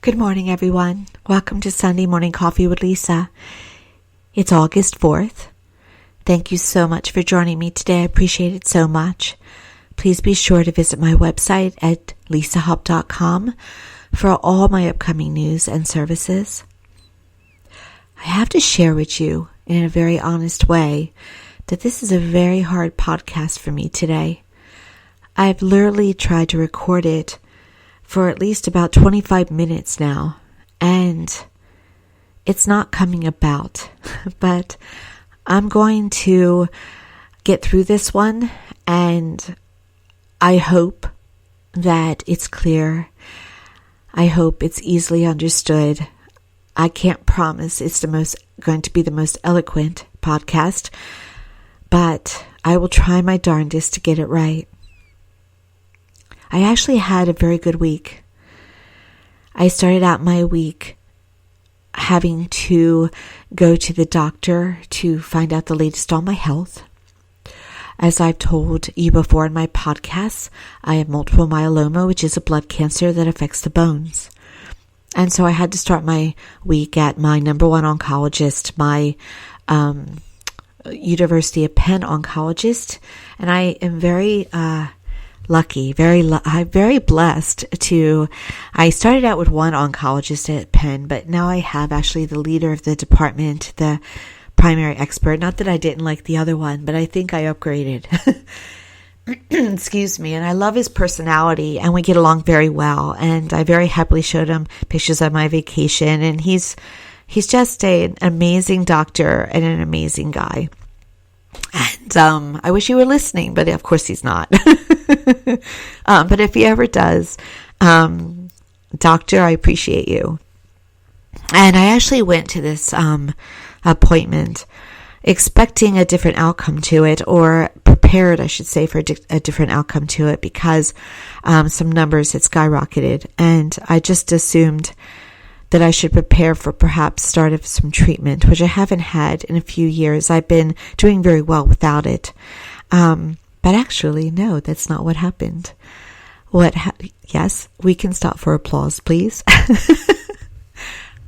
Good morning, everyone. Welcome to Sunday Morning Coffee with Lisa. It's August 4th. Thank you so much for joining me today. I appreciate it so much. Please be sure to visit my website at lisahop.com for all my upcoming news and services. I have to share with you in a very honest way that this is a very hard podcast for me today. I've literally tried to record it for at least about 25 minutes now, and it's not coming about, but I'm going to get through this one, and I hope that it's clear. I hope it's easily understood. I can't promise it's going to be the most eloquent podcast, but I will try my darndest to get it right. I actually had a very good week. I started out my week having to go to the doctor to find out the latest on my health. As I've told you before in my podcasts, I have multiple myeloma, which is a blood cancer that affects the bones. And so I had to start my week at my number one oncologist, my University of Penn oncologist, and I am very lucky, I'm very blessed I started out with one oncologist at Penn, but now I have actually the leader of the department, the primary expert. Not that I didn't like the other one, but I think I upgraded. Excuse me. And I love his personality, and we get along very well. And I very happily showed him pictures of my vacation, and he's just an amazing doctor and an amazing guy. And I wish he were listening, but of course he's not. But if he ever does, doctor, I appreciate you. And I actually went to this appointment expecting a different outcome to it, or prepared, I should say, for a different outcome to it, because some numbers had skyrocketed, and I just assumed that I should prepare for perhaps start of some treatment, which I haven't had in a few years. I've been doing very well without it. But actually, no, that's not what happened. Yes, we can stop for applause, please.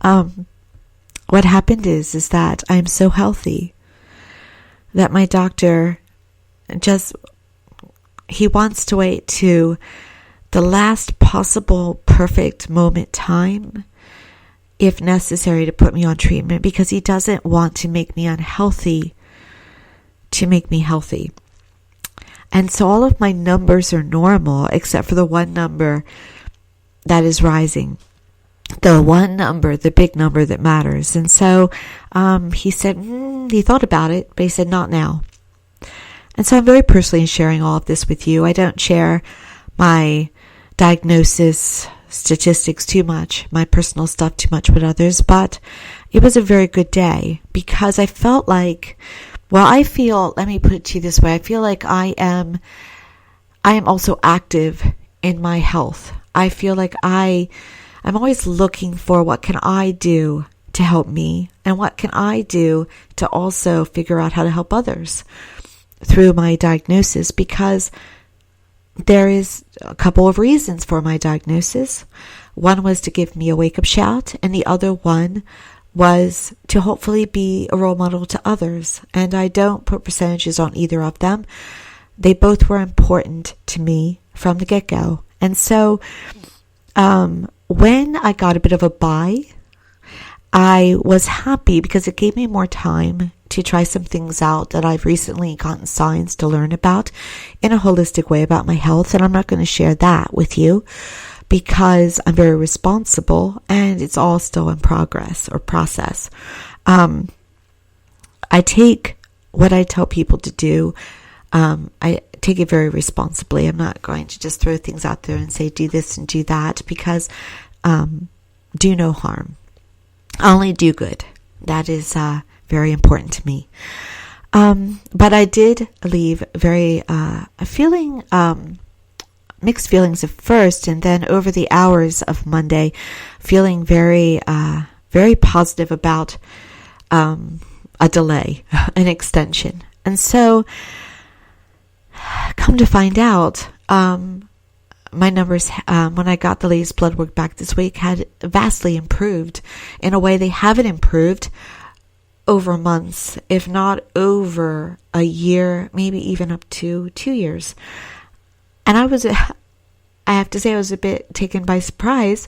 What happened is that I'm so healthy that my doctor he wants to wait to the last possible perfect moment time, if necessary, to put me on treatment, because he doesn't want to make me unhealthy to make me healthy. And so all of my numbers are normal, except for the one number that is rising. The one number, the big number that matters. And so he said, he thought about it, but he said, not now. And so I'm very personally sharing all of this with you. I don't share my diagnosis statistics too much, my personal stuff too much with others, but it was a very good day, because I felt like, let me put it to you this way, I feel like I am also active in my health. I feel like I'm always looking for what can I do to help me, and what can I do to also figure out how to help others through my diagnosis, because there is a couple of reasons for my diagnosis. One was to give me a wake-up shout, and the other one was to hopefully be a role model to others. And I don't put percentages on either of them. They both were important to me from the get-go. And so when I got a bit of a buy, I was happy, because it gave me more time to try some things out that I've recently gotten signs to learn about in a holistic way about my health. And I'm not going to share that with you, because I'm very responsible, and it's all still in progress or process. I take what I tell people to do, I take it very responsibly. I'm not going to just throw things out there and say, do this and do that, because do no harm. Only do good. That is very important to me. But I did leave very feeling mixed feelings at first, and then over the hours of Monday, feeling very positive about a delay, an extension. And so, come to find out, my numbers, when I got the latest blood work back this week, had vastly improved in a way they haven't improved over months, if not over a year, maybe even up to 2 years. And I have to say I was a bit taken by surprise,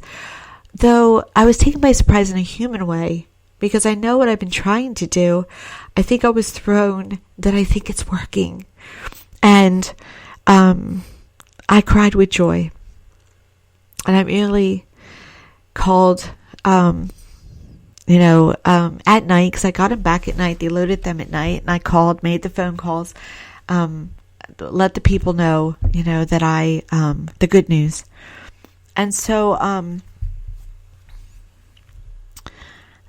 though I was taken by surprise in a human way, because I know what I've been trying to do. I think I was thrown that I think it's working. And I cried with joy. And I really called, at night, because I got them back at night. They loaded them at night, and I called, made the phone calls, let the people know, that the good news. And so,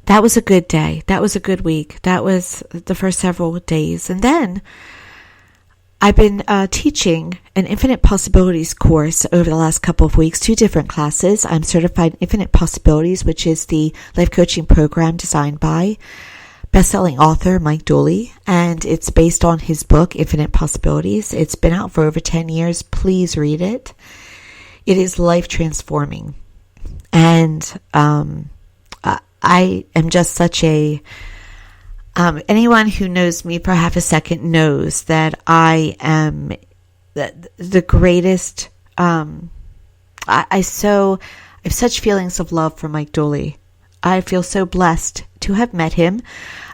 that was a good day. That was a good week. That was the first several days. And then I've been teaching an Infinite Possibilities course over the last couple of weeks, 2 different classes. I'm certified in Infinite Possibilities, which is the life coaching program designed by best-selling author Mike Dooley, and it's based on his book, Infinite Possibilities. It's been out for over 10 years. Please read it. It is life-transforming. And I am just such a... anyone who knows me for half a second knows that I am the greatest. I have such feelings of love for Mike Dooley. I feel so blessed to have met him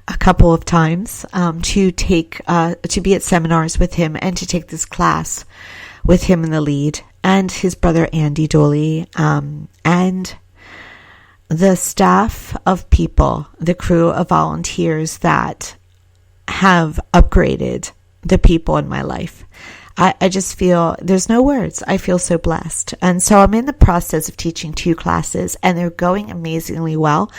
a couple of times, to be at seminars with him and to take this class with him in the lead, and his brother Andy Dooley, and the staff of people, the crew of volunteers that have upgraded the people in my life. I just feel, there's no words. I feel so blessed. And so I'm in the process of teaching 2 classes, and they're going amazingly well.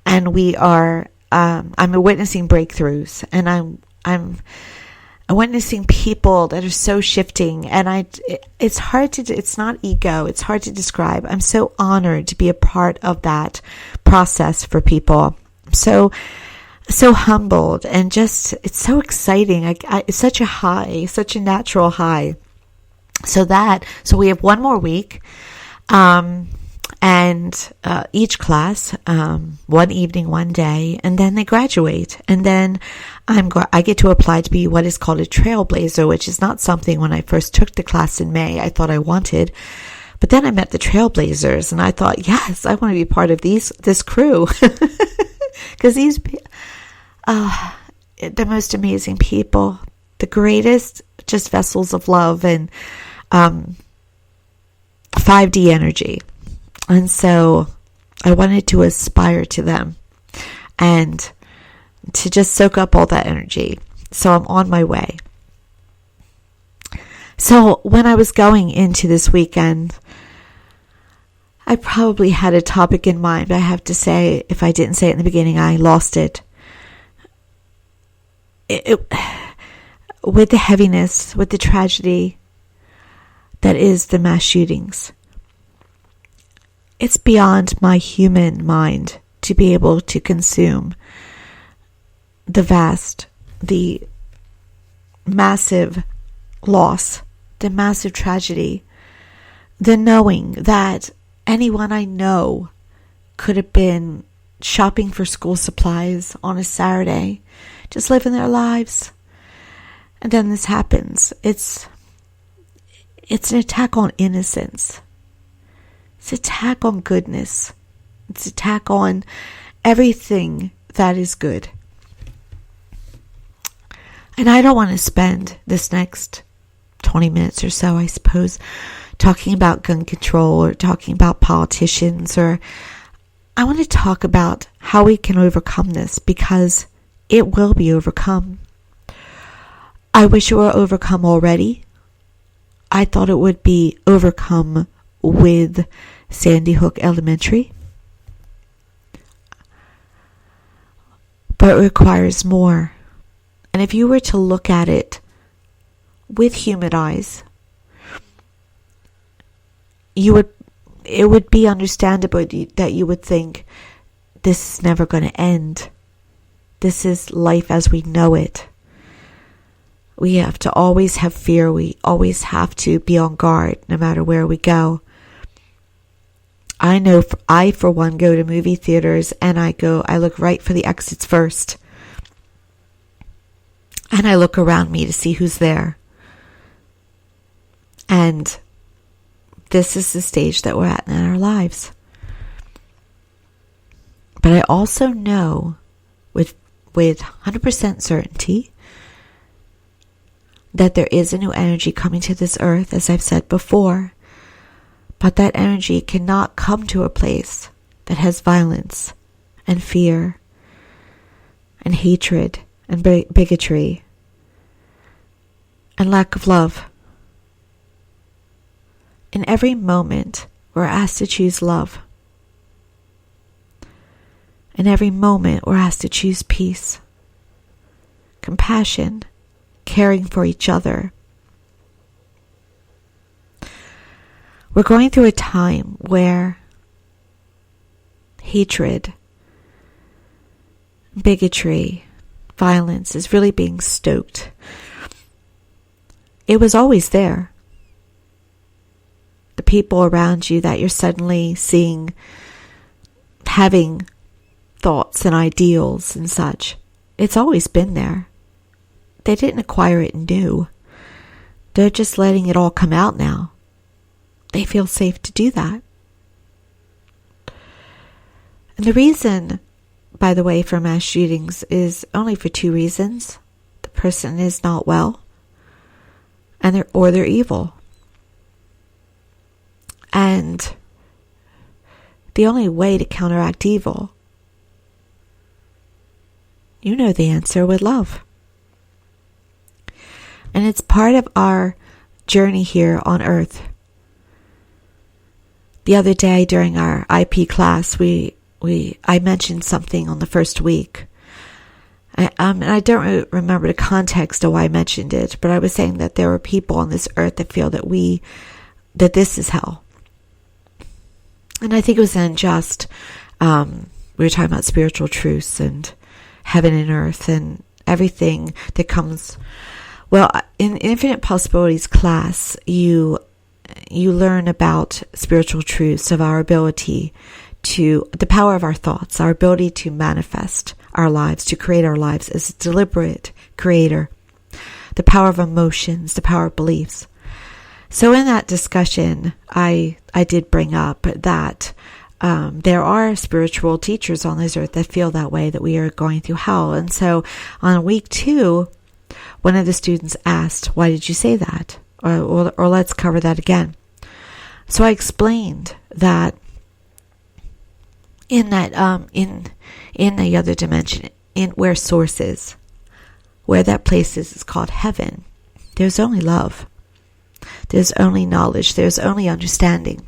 And I'm witnessing breakthroughs, and I'm witnessing people that are so shifting, and it's not ego, it's hard to describe. I'm so honored to be a part of that process for people. So humbled, and just, it's so exciting. It's such a high, such a natural high. So we have 1 more week, and each class, 1 evening, 1 day, and then they graduate. And then I get to apply to be what is called a trailblazer, which is not something when I first took the class in May I thought I wanted. But then I met the trailblazers, and I thought, yes, I want to be part of this crew. Because the most amazing people, the greatest just vessels of love and 5D energy. And so I wanted to aspire to them and to just soak up all that energy. So I'm on my way. So when I was going into this weekend, I probably had a topic in mind, but I have to say, if I didn't say it in the beginning, I lost it. With the heaviness, with the tragedy that is the mass shootings. It's beyond my human mind to be able to consume the massive loss, the massive tragedy, the knowing that anyone I know could have been shopping for school supplies on a Saturday, just living their lives. And then this happens. It's an attack on innocence. It's an attack on goodness. It's an attack on everything that is good. And I don't want to spend this next 20 minutes or so, I suppose, talking about gun control or talking about politicians, or I want to talk about how we can overcome this, because it will be overcome. I wish it were overcome already. I thought it would be overcome with Sandy Hook Elementary. But it requires more. And if you were to look at it with human eyes, it would be understandable that you would think, this is never going to end. This is life as we know it. We have to always have fear. We always have to be on guard no matter where we go. I know I, for one, go to movie theaters and I look right for the exits first. And I look around me to see who's there. And this is the stage that we're at in our lives. But I also know with 100% certainty that there is a new energy coming to this earth, as I've said before. But that energy cannot come to a place that has violence and fear and hatred and bigotry and lack of love. In every moment, we're asked to choose love. In every moment, we're asked to choose peace, compassion, caring for each other. We're going through a time where hatred, bigotry, violence is really being stoked. It was always there. The people around you that you're suddenly seeing having thoughts and ideals and such, it's always been there. They didn't acquire it new. They're just letting it all come out now. They feel safe to do that. And the reason, by the way, for mass shootings is only for two reasons. The person is not well, or they're evil. And the only way to counteract evil, you know the answer, with love. And it's part of our journey here on earth. The other day during our IP class, I mentioned something on the first week. I don't remember the context of why I mentioned it, but I was saying that there are people on this earth that feel that this is hell. And I think it was unjust. We were talking about spiritual truths and heaven and earth and everything that comes. Well, in Infinite Possibilities class, you learn about spiritual truths of our ability to, the power of our thoughts, our ability to manifest our lives, to create our lives as a deliberate creator, the power of emotions, the power of beliefs. So in that discussion, I did bring up that there are spiritual teachers on this earth that feel that way, that we are going through hell. And so on week 2, one of the students asked, "Why did you say that?" Or let's cover that again. So I explained that in the other dimension, in where source is, where that place is called heaven, there's only love. There's only knowledge. There's only understanding.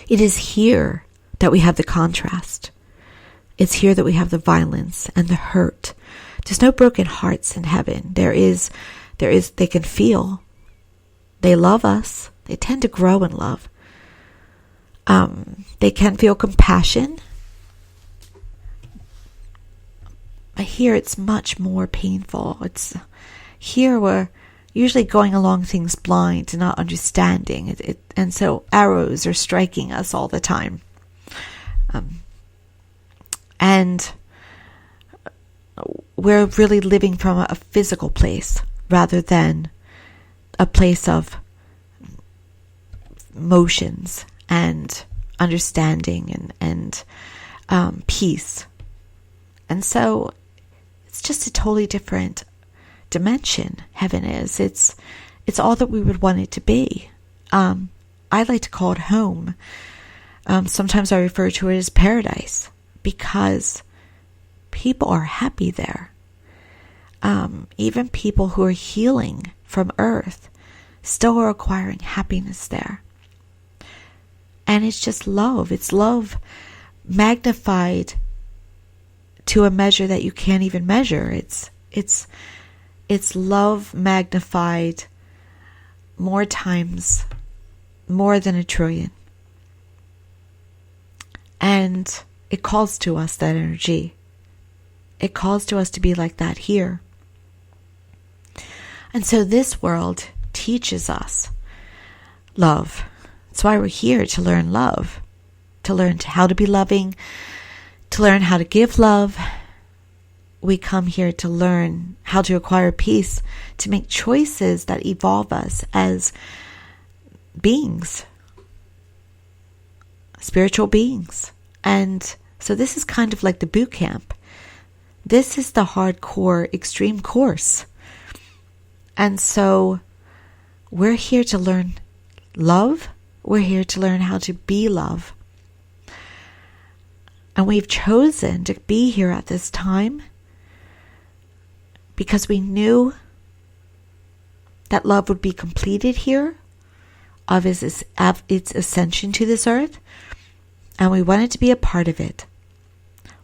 It is here that we have the contrast. It's here that we have the violence and the hurt. There's no broken hearts in heaven. There is, they can feel. They love us. They tend to grow in love. They can feel compassion. But here it's much more painful. Here we're usually going along things blind and not understanding. And so arrows are striking us all the time. And we're really living from a physical place rather than a place of emotions and understanding and peace. And so it's just a totally different dimension. Heaven is. It's all that we would want it to be. I like to call it home. Sometimes I refer to it as paradise because people are happy there. Even people who are healing from earth still are acquiring happiness there. And it's just love. It's love magnified to a measure that you can't even measure. It's love magnified more times, more than 1 trillion. And it calls to us that energy. It calls to us to be like that here. And so this world teaches us love. That's why we're here, to learn love, to learn how to be loving, to learn how to give love. We come here to learn how to acquire peace, to make choices that evolve us as beings, spiritual beings. And so this is kind of like the boot camp. This is the hardcore extreme course. And so we're here to learn love. We're here to learn how to be love. And we've chosen to be here at this time because we knew that love would be completed here of its ascension to this earth. And we wanted to be a part of it.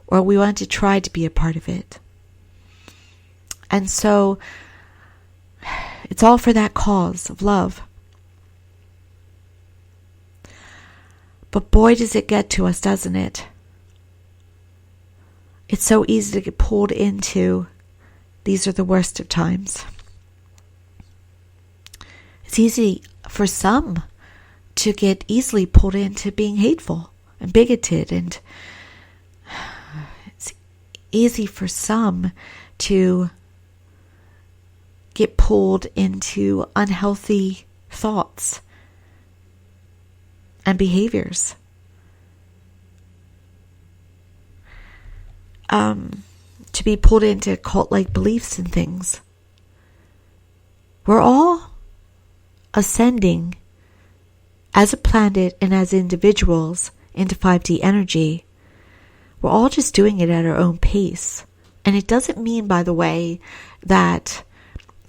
Or we wanted to try to be a part of it. And so it's all for that cause of love. But boy, does it get to us, doesn't it? It's so easy to get pulled into these are the worst of times. It's easy for some to get easily pulled into being hateful and bigoted, and it's easy for some to get pulled into unhealthy thoughts and behaviors. To be pulled into cult-like beliefs and things. We're all ascending as a planet and as individuals into 5D energy. We're all just doing it at our own pace. And it doesn't mean, by the way, that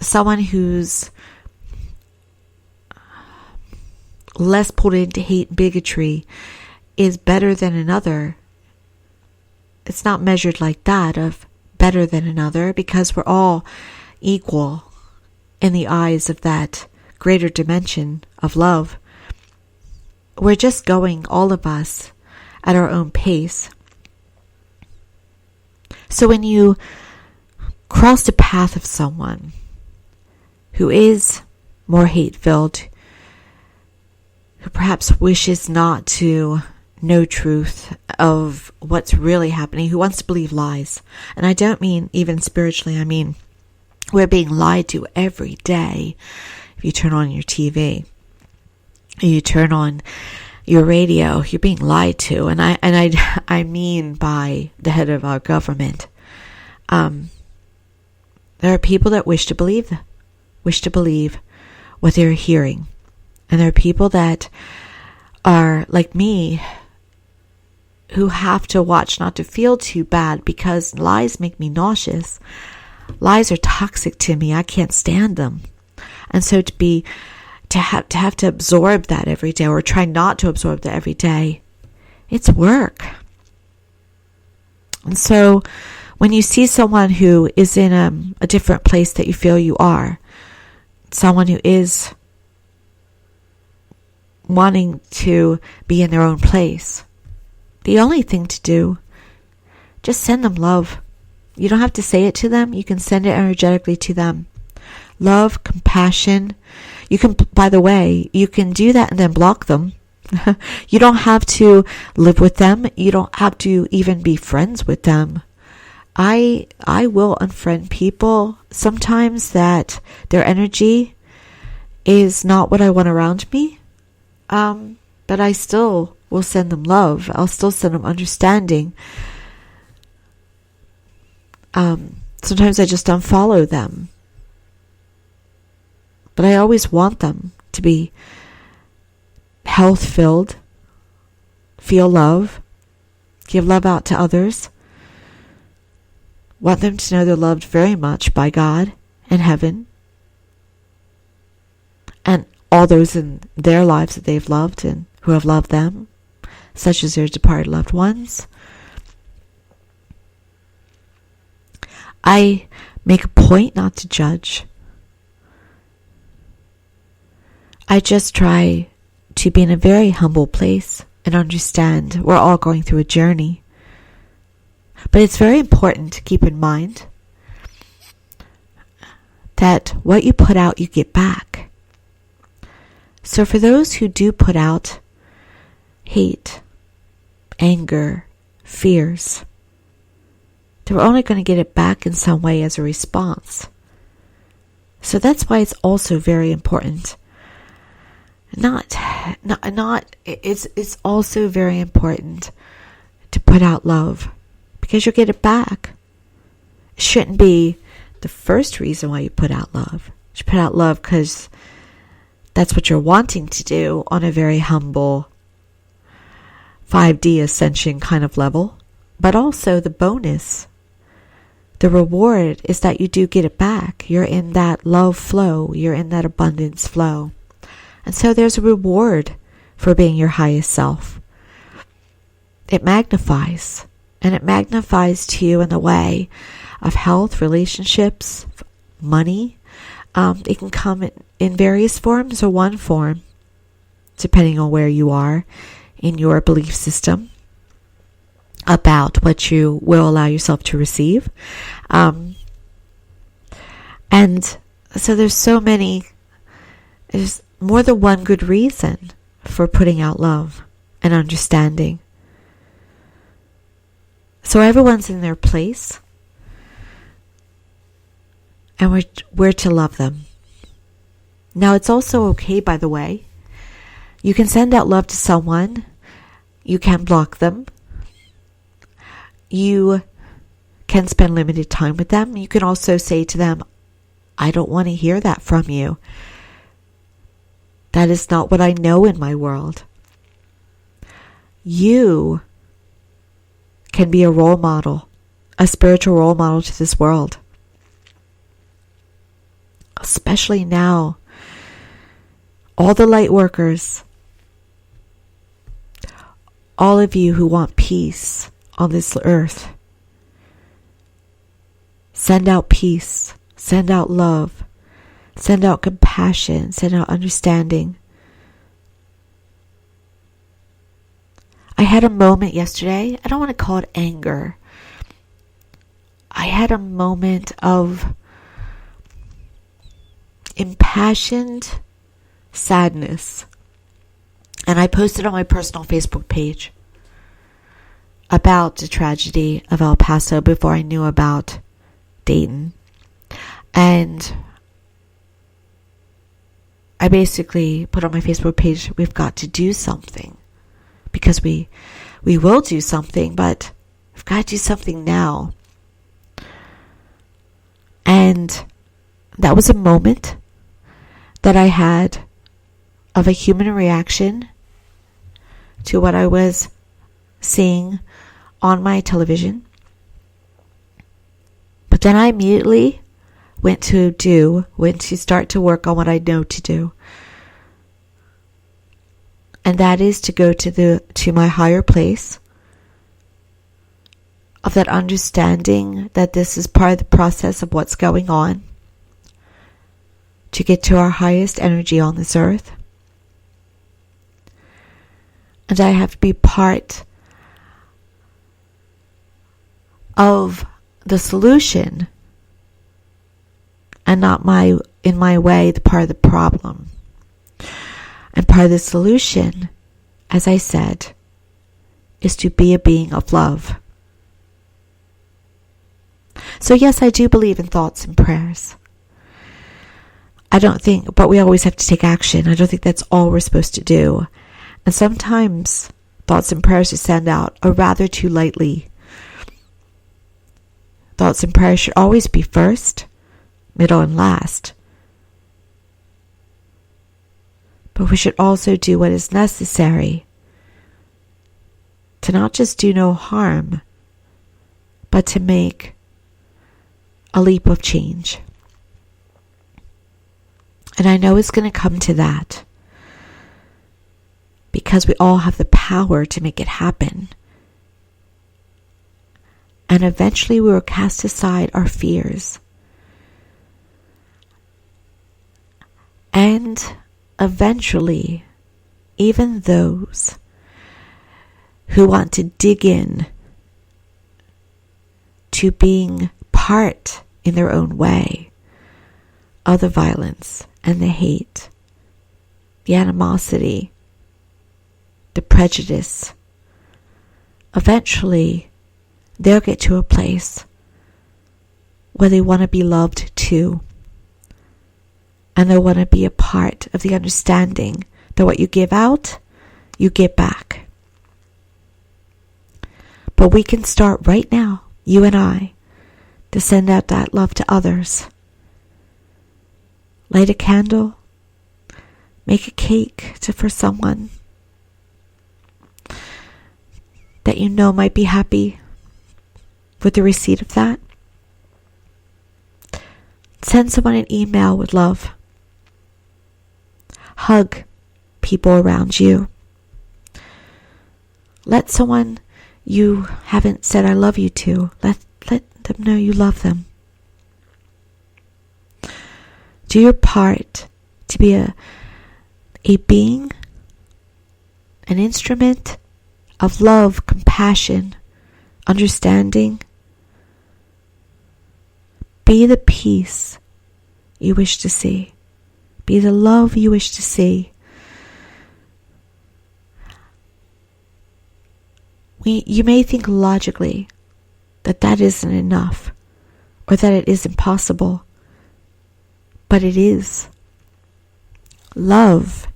someone who's less pulled into hate and bigotry is better than another. It's not measured like that, of better than another, because we're all equal in the eyes of that greater dimension of love. We're just going, all of us, at our own pace. So when you cross the path of someone who is more hate-filled, who perhaps wishes not to know truth of what's really happening, who wants to believe lies. And I don't mean even spiritually, I mean we're being lied to every day. If you turn on your TV, you turn on your radio, you're being lied to. And I mean by the head of our government. There are people that wish to believe what they're hearing. And there are people that are like me, who have to watch not to feel too bad, because lies make me nauseous. Lies are toxic to me. I can't stand them. And so to have to absorb that every day, or try not to absorb that every day, it's work. And so when you see someone who is in a different place that you feel you are, someone who is wanting to be in their own place, the only thing to do, just send them love. You don't have to say it to them. You can send it energetically to them. Love, compassion. You can, by the way, you can do that and then block them. You don't have to live with them. You don't have to even be friends with them. I will unfriend people sometimes that their energy is not what I want around me. But I still will send them love. I'll still send them understanding. Sometimes I just unfollow them. But I always want them to be health-filled, feel love, give love out to others. Want them to know they're loved very much by God and heaven. And all those in their lives that they've loved and who have loved them, such as their departed loved ones. I make a point not to judge. I just try to be in a very humble place and understand we're all going through a journey. But it's very important to keep in mind that what you put out, you get back. So for those who do put out hate, anger, fears, they're only going to get it back in some way as a response. So that's why it's also very important. It's also very important to put out love, because you'll get it back. It shouldn't be the first reason why you put out love. You should put out love because that's what you're wanting to do on a very humble 5D ascension kind of level. But also the bonus, the reward, is that you do get it back. You're in that love flow. You're in that abundance flow. And so there's a reward for being your highest self. It magnifies. And it magnifies to you in the way of health, relationships, money. It can come in various forms or one form, depending on where you are in your belief system about what you will allow yourself to receive. And so there's more than one good reason for putting out love and understanding. So everyone's in their place, and we're to love them. Now, it's also okay, by the way. You can send out love to someone. You can block them. You can spend limited time with them. You can also say to them, I don't want to hear that from you. That is not what I know in my world. You can be a role model, a spiritual role model to this world. Especially now, all the light workers, all of you who want peace on this earth, send out peace, send out love, send out compassion, send out understanding. I had a moment yesterday, I don't want to call it anger. I had a moment of impassioned sadness. And I posted on my personal Facebook page about the tragedy of El Paso before I knew about Dayton. And I basically put on my Facebook page, we've got to do something. Because we will do something, but we've got to do something now. And that was a moment that I had of a human reaction to what I was seeing on my television. But then I immediately went to start to work on what I know to do. And that is to go to my higher place of that understanding that this is part of the process of what's going on, to get to our highest energy on this earth. And I have to be part of the solution and not in my way, the part of the problem. And part of the solution, as I said, is to be a being of love. So yes, I do believe in thoughts and prayers. But we always have to take action. I don't think that's all we're supposed to do. And sometimes thoughts and prayers to send out are rather too lightly. Thoughts and prayers should always be first, middle, and last. But we should also do what is necessary to not just do no harm, but to make a leap of change. And I know it's going to come to that, because we all have the power to make it happen. And eventually we will cast aside our fears. And eventually, even those who want to dig in to being part in their own way of the violence and the hate, the animosity, the prejudice, eventually they'll get to a place where they want to be loved too. And they want to be a part of the understanding that what you give out, you get back. But we can start right now, you and I, to send out that love to others. Light a candle, make a cake for someone that you know might be happy with the receipt of that. Send someone an email with love. Hug people around you. Let someone you haven't said I love you to, let them know you love them. Do your part to be a being, an instrument of love, compassion, understanding. Be the peace you wish to see. Be the love you wish to see. You may think logically that isn't enough, or that it isn't possible, but it is. Love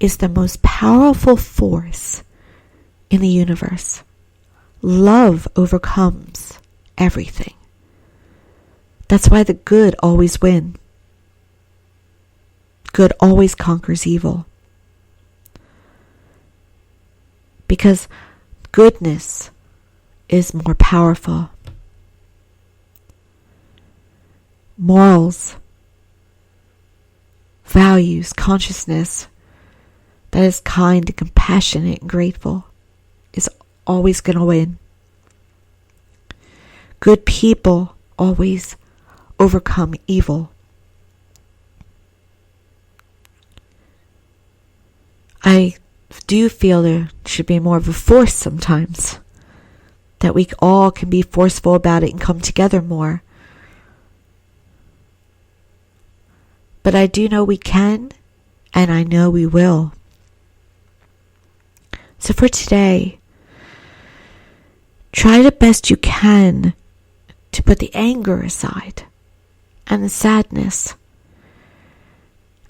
is the most powerful force in the universe. Love overcomes everything. That's why the good always win. Good always conquers evil. Because goodness is more powerful. Morals, values, consciousness that is kind and compassionate and grateful is always going to win. Good people always overcome evil. I do feel there should be more of a force sometimes, that we all can be forceful about it and come together more. But I do know we can, and I know we will. So for today, try the best you can to put the anger aside and the sadness,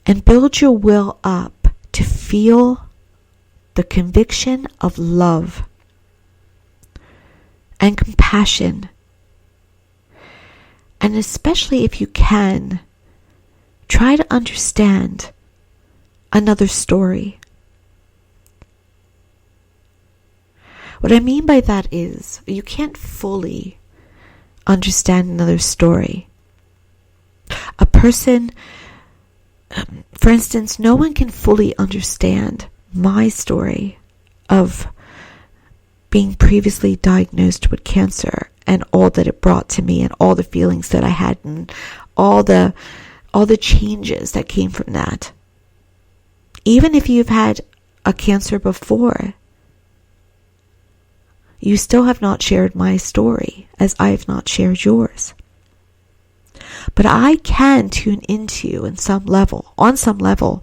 and build your will up to feel the conviction of love and compassion. And especially if you can, try to understand another story. What I mean by that is, you can't fully understand another story. A person, for instance, no one can fully understand my story of being previously diagnosed with cancer and all that it brought to me and all the feelings that I had and all the changes that came from that. Even if you've had a cancer before, you still have not shared my story as I have not shared yours. But I can tune into you on some level,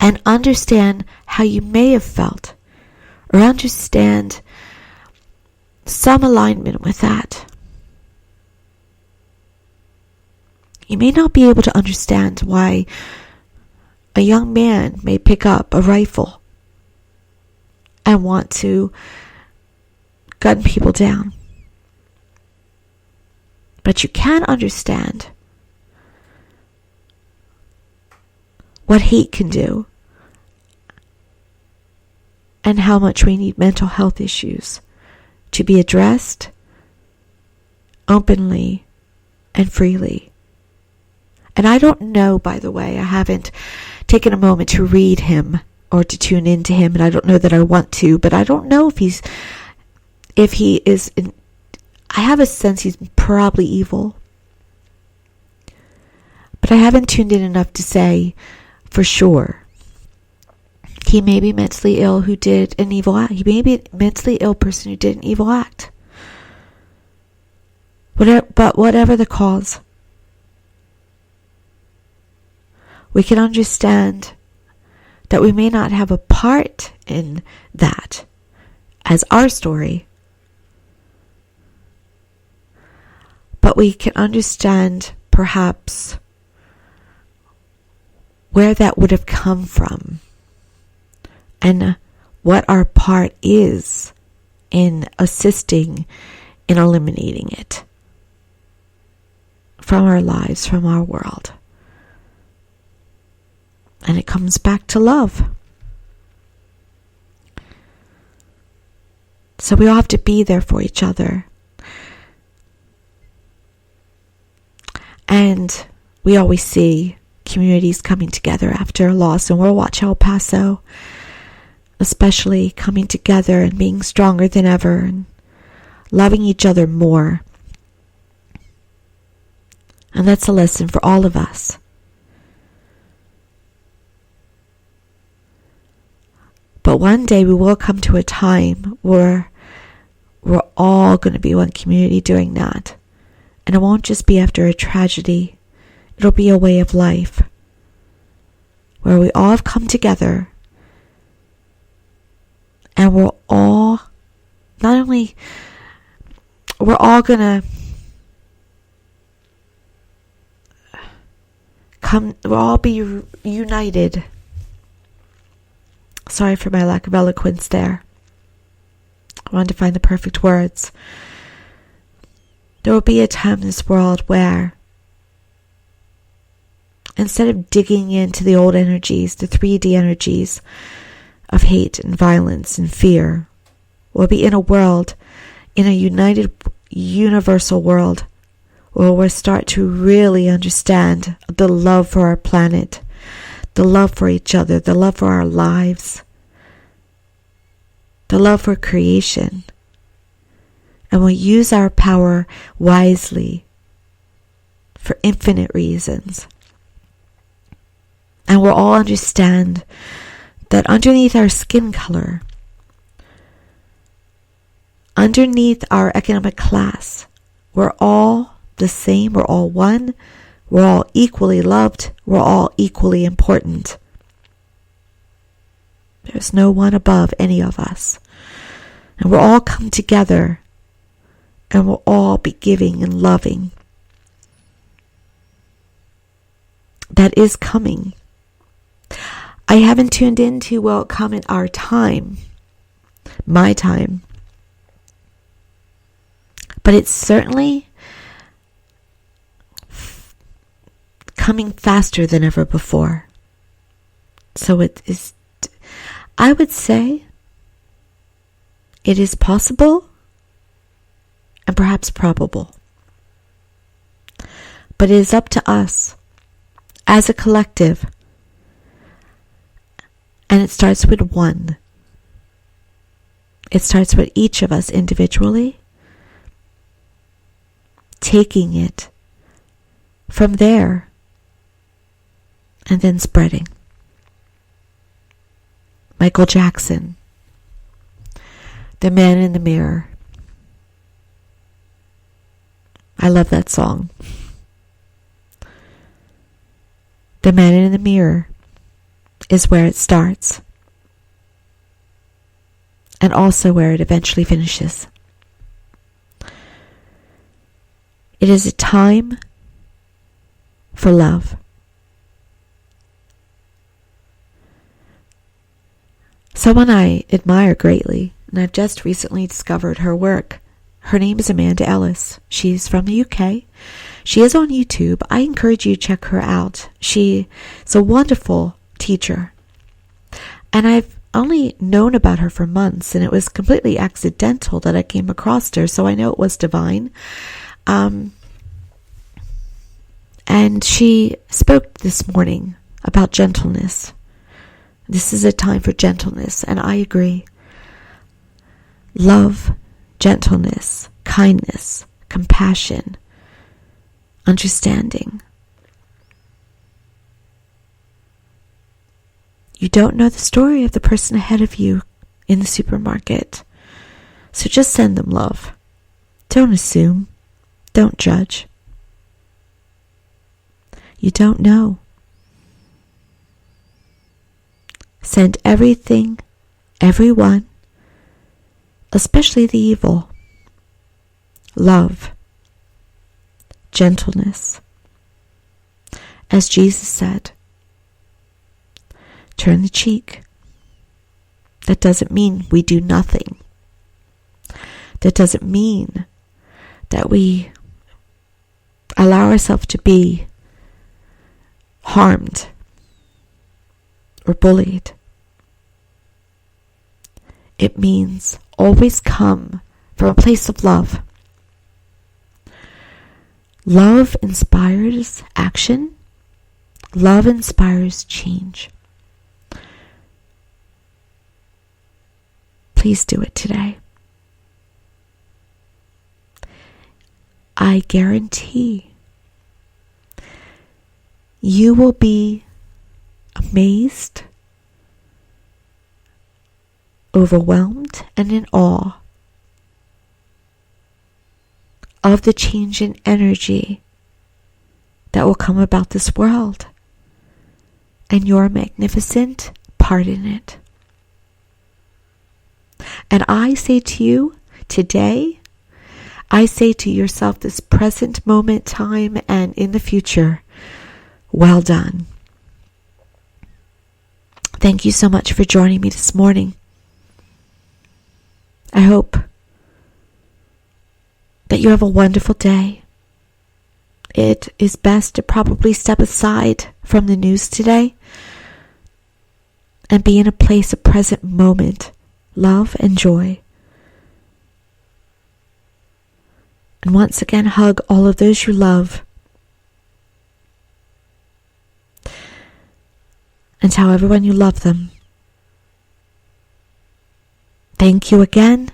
and understand how you may have felt, or understand some alignment with that. You may not be able to understand why a young man may pick up a rifle and want to gun people down. But you can understand what hate can do and how much we need mental health issues to be addressed openly and freely. And I don't know, by the way, I haven't taken a moment to read him or to tune into him, and I don't know that I want to, but I don't know if he is, I have a sense he's probably evil. But I haven't tuned in enough to say for sure. He may be mentally ill who did an evil act. He may be a mentally ill person who did an evil act. But whatever the cause, we can understand that we may not have a part in that as our story, but we can understand perhaps where that would have come from and what our part is in assisting in eliminating it from our lives, from our world. And it comes back to love. So we all have to be there for each other. And we always see communities coming together after a loss, and we'll watch El Paso especially coming together and being stronger than ever and loving each other more. And that's a lesson for all of us. But one day we will come to a time where we're all going to be one community doing that. And it won't just be after a tragedy. It'll be a way of life where we all have come together and we're all going to we'll all be united. Sorry for my lack of eloquence there. I wanted to find the perfect words. There will be a time in this world where instead of digging into the old energies, the 3D energies of hate and violence and fear, we'll be in a world, in a united, universal world, where we'll start to really understand the love for our planet, the love for each other, the love for our lives, the love for creation. And we'll use our power wisely for infinite reasons. And we'll all understand that underneath our skin color, underneath our economic class, we're all the same, we're all one, we're all equally loved, we're all equally important. There's no one above any of us. And we'll all come together and we'll all be giving and loving. That is coming. I haven't tuned into will it come in our time, my time. But it's certainly coming faster than ever before. So it is, I would say, it is possible and perhaps probable. But it is up to us as a collective. And it starts with one. It starts with each of us individually, taking it from there and then spreading. Michael Jackson, The Man in the Mirror. I love that song. The man in the mirror is where it starts, and also where it eventually finishes. It is a time for love. Someone I admire greatly, and I've just recently discovered her work. Her name is Amanda Ellis. She's from the UK. She is on YouTube. I encourage you to check her out. She is a wonderful teacher. And I've only known about her for months, and it was completely accidental that I came across her, so I know it was divine. And she spoke this morning about gentleness. This is a time for gentleness, and I agree. Love, gentleness, kindness, compassion, understanding. You don't know the story of the person ahead of you in the supermarket, so just send them love. Don't assume. Don't judge. You don't know. Send everything, everyone, especially the evil, love, gentleness. As Jesus said, turn the cheek. That doesn't mean we do nothing. That doesn't mean that we allow ourselves to be harmed or bullied. It means always come from a place of love. Love inspires action. Love inspires change. Please do it today. I guarantee you will be amazed, overwhelmed, and in awe of the change in energy that will come about this world and your magnificent part in it. And I say to you today, I say to yourself this present moment, time, and in the future, well done. Thank you so much for joining me this morning. I hope that you have a wonderful day. It is best to probably step aside from the news today and be in a place of present moment, love and joy. And once again, hug all of those you love. And tell everyone you love them. Thank you again.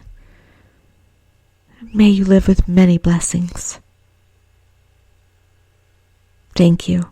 May you live with many blessings. Thank you.